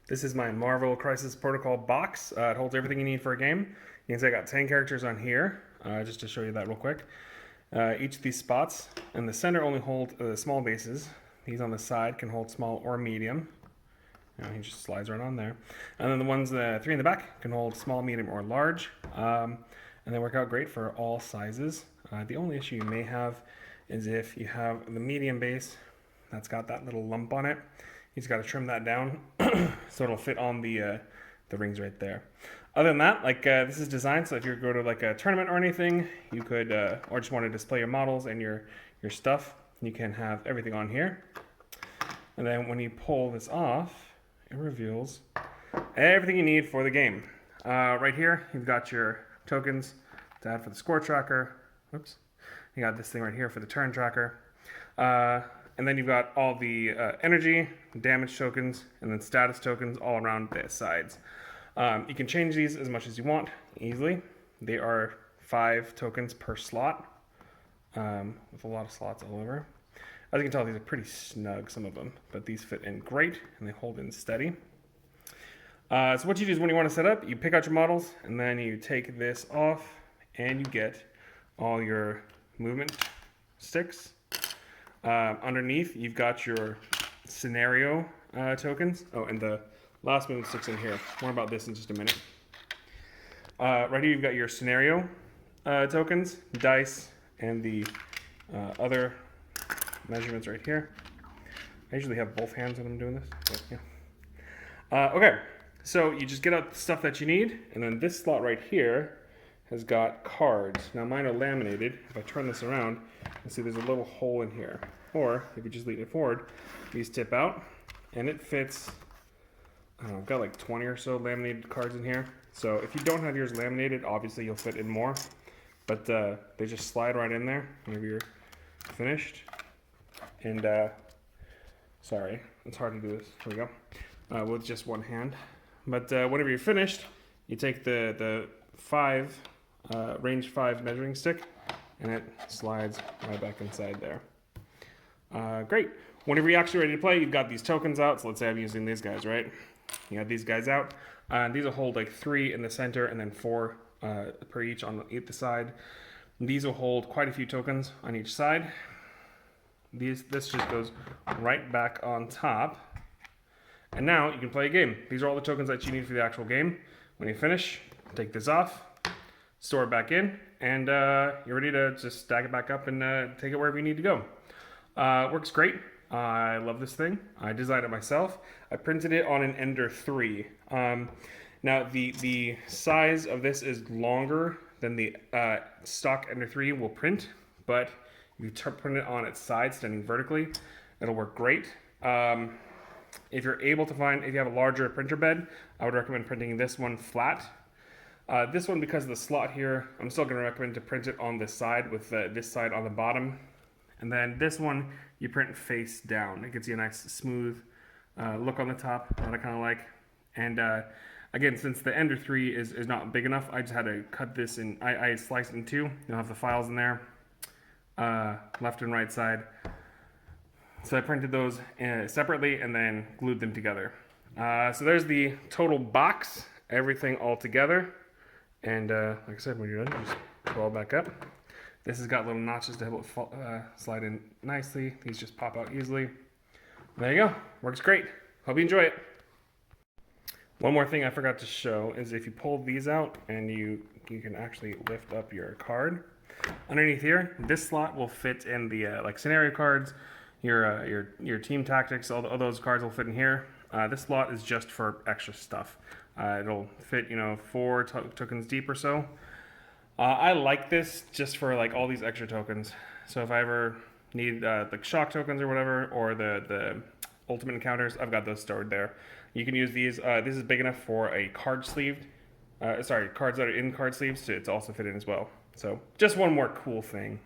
This is my Marvel Crisis Protocol box. It holds everything you need for a game. You can see I got 10 characters on here, just to show you that real quick. Each of these spots in the center only hold small bases. These on the side can hold small or medium. He just slides right on there. And then the ones, the three in the back, can hold small, medium, or large. And they work out great for all sizes. The only issue you may have is if you have the medium base that's got that little lump on it. You just got to trim that down so it'll fit on the rings right there. Other than that, this is designed so if you go to like a tournament or anything, you could, or just want to display your models and your stuff, you can have everything on here. And then when you pull this off, it reveals everything you need for the game. Right here, you've got your tokens to add for the score tracker. Whoops. You got this thing right here for the turn tracker. And then you've got all the energy, damage tokens, and then status tokens all around the sides. You can change these as much as you want easily. They are 5 tokens per slot, with a lot of slots all over. As you can tell, these are pretty snug, some of them, but these fit in great and they hold in steady. So what you do is when you want to set up, you pick out your models and then you take this off and you get all your movement sticks. Underneath, you've got your scenario tokens. Oh, and the last movement sticks in here. More about this in just a minute. Right here, you've got your scenario tokens, dice, and the other measurements right here. I usually have both hands when I'm doing this, but yeah. Okay, so you just get out the stuff that you need, and then this slot right here has got cards. Now mine are laminated. If I turn this around, you see there's a little hole in here. Or if you just lean it forward, these tip out, and it fits, I don't know, I've got like 20 or so laminated cards in here. So if you don't have yours laminated, obviously you'll fit in more, but they just slide right in there whenever you're finished. And sorry, it's hard to do this. Here we go. With just one hand. But whenever you're finished, you take the range 5 measuring stick, and it slides right back inside there. Great. Whenever you're actually ready to play, you've got these tokens out. So let's say I'm using these guys, right? You got these guys out. These will hold like 3 in the center and then 4 per each on either side. These will hold quite a few tokens on each side. This just goes right back on top. And now you can play a game. These are all the tokens that you need for the actual game. When you finish, take this off, store it back in, and you're ready to just stack it back up and take it wherever you need to go. Works great. I love this thing. I designed it myself. I printed it on an Ender 3. Now the size of this is longer than the stock Ender 3 will print, but if you print it on its side, standing vertically, it'll work great. If you're able to find, if you have a larger printer bed, I would recommend printing this one flat. This one, because of the slot here, I'm still going to recommend to print it on this side with this side on the bottom. And then this one, you print face down. It gives you a nice smooth look on the top that I kind of like. And again, since the Ender 3 is not big enough, I just had to cut this in. I sliced it in 2. You'll have the files in there, left and right side. So I printed those separately and then glued them together. So there's the total box, everything all together. And like I said, when you're done, you just pull it back up. This has got little notches to help it slide in nicely. These just pop out easily. There you go. Works great. Hope you enjoy it. One more thing I forgot to show is if you pull these out and you can actually lift up your card. Underneath here, this slot will fit in the like scenario cards, your team tactics, all those cards will fit in here. This slot is just for extra stuff. It'll fit, 4 tokens deep or so. I like this just for like all these extra tokens. So if I ever need like shock tokens or whatever, or the ultimate encounters, I've got those stored there. You can use these. This is big enough for a card sleeved. Cards that are in card sleeves to also fit in as well. So just one more cool thing.